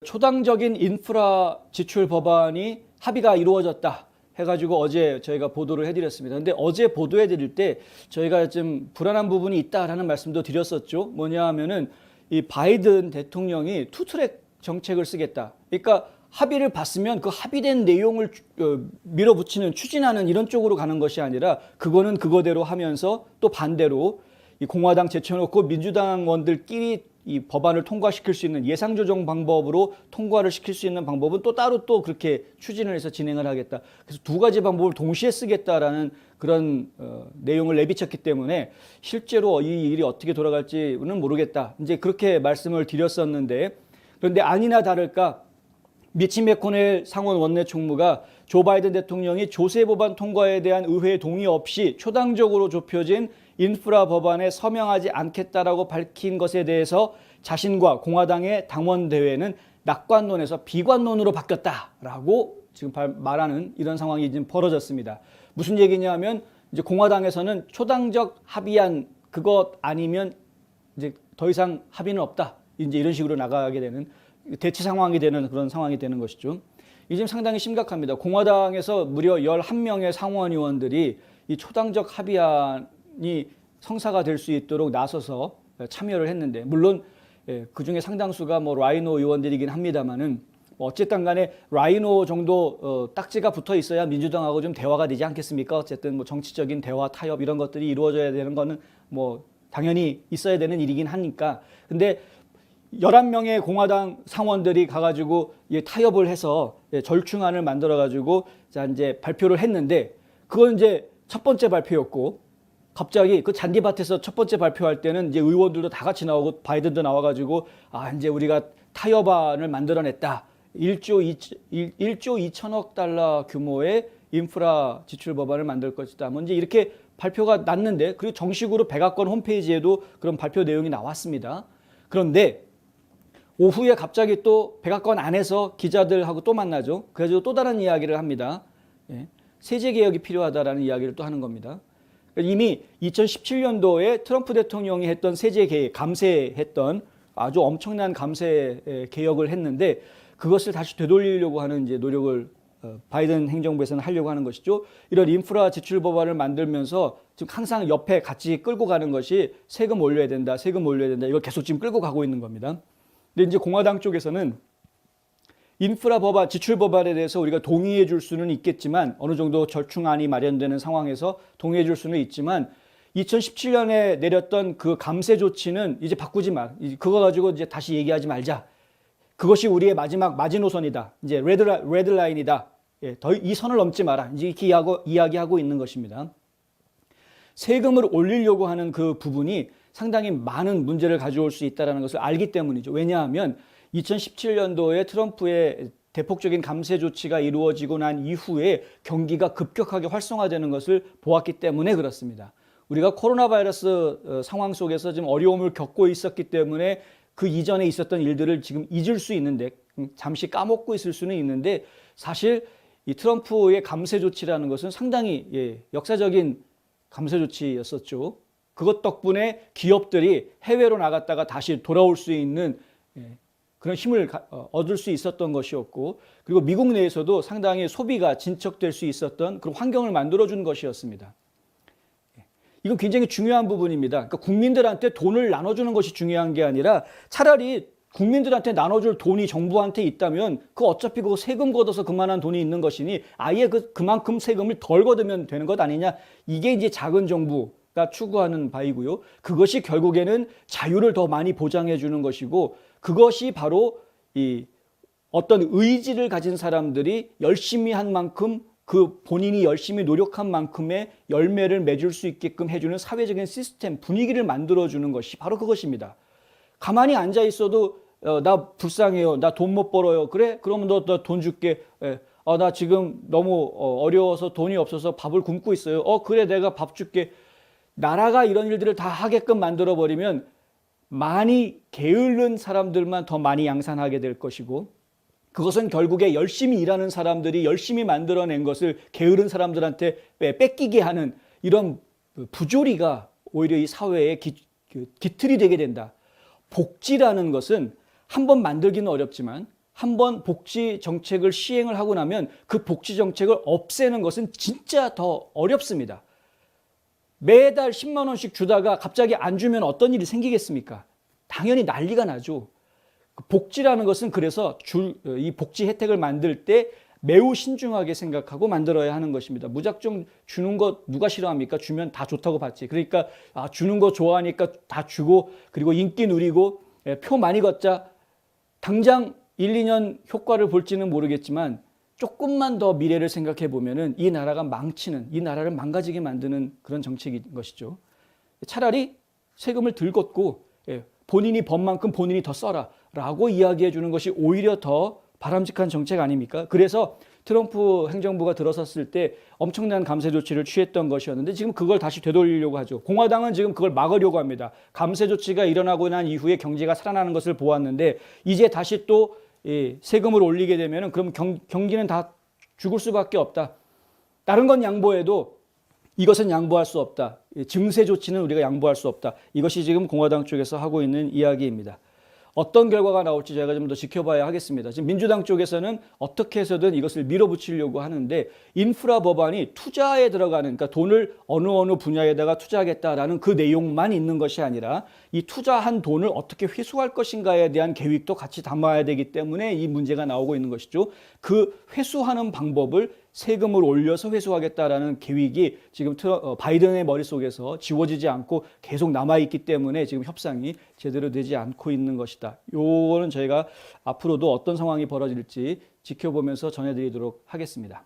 초당적인 인프라 지출 법안이 합의가 이루어졌다 해가지고 어제 저희가 보도를 해드렸습니다. 근데 어제 보도해드릴 때 저희가 좀 불안한 부분이 있다라는 말씀도 드렸었죠. 뭐냐 하면은 이 바이든 대통령이 투트랙 정책을 쓰겠다. 그러니까 합의를 봤으면 그 합의된 내용을 밀어붙이는, 추진하는 이런 쪽으로 가는 것이 아니라 그거는 그거대로 하면서 또 반대로 이 공화당 제쳐놓고 민주당원들끼리 이 법안을 통과시킬 수 있는 예상조정 방법으로 통과를 시킬 수 있는 방법은 또 따로 또 그렇게 추진을 해서 진행을 하겠다. 그래서 두 가지 방법을 동시에 쓰겠다라는 그런 내용을 내비쳤기 때문에 실제로 이 일이 어떻게 돌아갈지는 모르겠다. 이제 그렇게 말씀을 드렸었는데, 그런데 아니나 다를까 미치 맥코넬 상원 원내 총무가 조 바이든 대통령이 조세 법안 통과에 대한 의회 동의 없이 초당적으로 좁혀진 인프라 법안에 서명하지 않겠다라고 밝힌 것에 대해서 자신과 공화당의 당원 대회는 낙관론에서 비관론으로 바뀌었다라고 지금 말하는 이런 상황이 지금 벌어졌습니다. 무슨 얘기냐면 이제 공화당에서는 초당적 합의안 그것 아니면 이제 더 이상 합의는 없다. 이제 이런 식으로 나가게 되는 대치 상황이 되는 그런 상황이 되는 것이죠. 이게 지금 상당히 심각합니다. 공화당에서 무려 11명의 상원의원들이 이 초당적 합의안이 성사가 될 수 있도록 나서서 참여를 했는데, 물론 그중에 상당수가 뭐 라이노 의원들이긴 합니다만은 어쨌든 간에 라이노 정도 딱지가 붙어 있어야 민주당하고 좀 대화가 되지 않겠습니까? 어쨌든 뭐 정치적인 대화, 타협 이런 것들이 이루어져야 되는 거는 뭐 당연히 있어야 되는 일이긴 하니까. 근데 11명의 공화당 상원들이 가가지고 타협을 해서 절충안을 만들어가지고 자 이제 발표를 했는데, 그건 이제 첫 번째 발표였고, 갑자기 그 잔디밭에서 첫 번째 발표할 때는 이제 의원들도 다 같이 나오고 바이든도 나와가지고 이제 우리가 타협안을 만들어냈다. 1조 2천억 달러 규모의 인프라 지출 법안을 만들 것이다. 뭐 이제 이렇게 발표가 났는데, 그리고 정식으로 백악관 홈페이지에도 그런 발표 내용이 나왔습니다. 그런데 오후에 갑자기 또 백악관 안에서 기자들하고 또 만나죠. 그래서 또 다른 이야기를 합니다. 세제 개혁이 필요하다라는 이야기를 또 하는 겁니다. 이미 2017년도에 트럼프 대통령이 했던 세제 개혁, 감세했던 아주 엄청난 감세 개혁을 했는데, 그것을 다시 되돌리려고 하는 이제 노력을 바이든 행정부에서는 하려고 하는 것이죠. 이런 인프라 지출 법안을 만들면서 지금 항상 옆에 같이 끌고 가는 것이 세금 올려야 된다, 세금 올려야 된다. 이걸 계속 지금 끌고 가고 있는 겁니다. 근데 이제 공화당 쪽에서는 인프라 법안, 지출 법안에 대해서 우리가 동의해 줄 수는 있겠지만, 어느 정도 절충안이 마련되는 상황에서 동의해 줄 수는 있지만 2017년에 내렸던 그 감세 조치는 이제 바꾸지 마. 그거 가지고 이제 다시 얘기하지 말자. 그것이 우리의 마지막 마지노선이다. 이제 레드라인이다. 더 이 선을 넘지 마라. 이제 이렇게 이야기하고 있는 것입니다. 세금을 올리려고 하는 그 부분이 상당히 많은 문제를 가져올 수 있다는 것을 알기 때문이죠. 왜냐하면 2017년도에 트럼프의 대폭적인 감세 조치가 이루어지고 난 이후에 경기가 급격하게 활성화되는 것을 보았기 때문에 그렇습니다. 우리가 코로나 바이러스 상황 속에서 지금 어려움을 겪고 있었기 때문에 그 이전에 있었던 일들을 지금 잊을 수 있는데, 잠시 까먹고 있을 수는 있는데, 사실 이 트럼프의 감세 조치라는 것은 상당히 역사적인 감세 조치였었죠. 그것 덕분에 기업들이 해외로 나갔다가 다시 돌아올 수 있는 그런 힘을 얻을 수 있었던 것이었고, 그리고 미국 내에서도 상당히 소비가 진척될 수 있었던 그런 환경을 만들어준 것이었습니다. 이건 굉장히 중요한 부분입니다. 그러니까 국민들한테 돈을 나눠주는 것이 중요한 게 아니라, 차라리 국민들한테 나눠줄 돈이 정부한테 있다면 그 어차피 그거 세금 걷어서 그만한 돈이 있는 것이니 아예 그만큼 세금을 덜 걷으면 되는 것 아니냐. 이게 이제 작은 정부가 추구하는 바이고요. 그것이 결국에는 자유를 더 많이 보장해 주는 것이고, 그것이 바로 이 어떤 의지를 가진 사람들이 열심히 한 만큼, 그 본인이 열심히 노력한 만큼의 열매를 맺을 수 있게끔 해주는 사회적인 시스템, 분위기를 만들어주는 것이 바로 그것입니다. 가만히 앉아 있어도 나 불쌍해요. 나 돈 못 벌어요. 그래? 그러면 너 돈 줄게. 나 지금 너무 어려워서 돈이 없어서 밥을 굶고 있어요. 그래, 내가 밥 줄게. 나라가 이런 일들을 다 하게끔 만들어버리면 많이 게으른 사람들만 더 많이 양산하게 될 것이고, 그것은 결국에 열심히 일하는 사람들이 열심히 만들어낸 것을 게으른 사람들한테 뺏기게 하는 이런 부조리가 오히려 이 사회의 기틀이 되게 된다. 복지라는 것은 한번 만들기는 어렵지만 한번 복지 정책을 시행을 하고 나면 그 복지 정책을 없애는 것은 진짜 더 어렵습니다. 매달 10만 원씩 주다가 갑자기 안 주면 어떤 일이 생기겠습니까? 당연히 난리가 나죠. 복지라는 것은 그래서 이 복지 혜택을 만들 때 매우 신중하게 생각하고 만들어야 하는 것입니다. 무작정 주는 것 누가 싫어합니까? 주면 다 좋다고 봤지. 그러니까 주는 거 좋아하니까 다 주고 그리고 인기 누리고 표 많이 걷자. 당장 1, 2년 효과를 볼지는 모르겠지만 조금만 더 미래를 생각해 보면은 이 나라가 망치는, 이 나라를 망가지게 만드는 그런 정책인 것이죠. 차라리 세금을 덜 걷고 본인이 번 만큼 본인이 더 써라 라고 이야기해 주는 것이 오히려 더 바람직한 정책 아닙니까? 그래서 트럼프 행정부가 들어섰을 때 엄청난 감세 조치를 취했던 것이었는데 지금 그걸 다시 되돌리려고 하죠. 공화당은 지금 그걸 막으려고 합니다. 감세 조치가 일어나고 난 이후에 경제가 살아나는 것을 보았는데 이제 다시 또 세금을 올리게 되면 그럼 경기는 다 죽을 수밖에 없다. 다른 건 양보해도 이것은 양보할 수 없다. 증세 조치는 우리가 양보할 수 없다. 이것이 지금 공화당 쪽에서 하고 있는 이야기입니다. 어떤 결과가 나올지 저희가 좀 더 지켜봐야 하겠습니다. 지금 민주당 쪽에서는 어떻게 해서든 이것을 밀어붙이려고 하는데 인프라 법안이 투자에 들어가는, 그러니까 돈을 어느 분야에다가 투자하겠다라는 그 내용만 있는 것이 아니라 이 투자한 돈을 어떻게 회수할 것인가에 대한 계획도 같이 담아야 되기 때문에 이 문제가 나오고 있는 것이죠. 그 회수하는 방법을 세금을 올려서 회수하겠다라는 계획이 지금 바이든의 머릿속에서 지워지지 않고 계속 남아있기 때문에 지금 협상이 제대로 되지 않고 있는 것이다. 요거는 저희가 앞으로도 어떤 상황이 벌어질지 지켜보면서 전해드리도록 하겠습니다.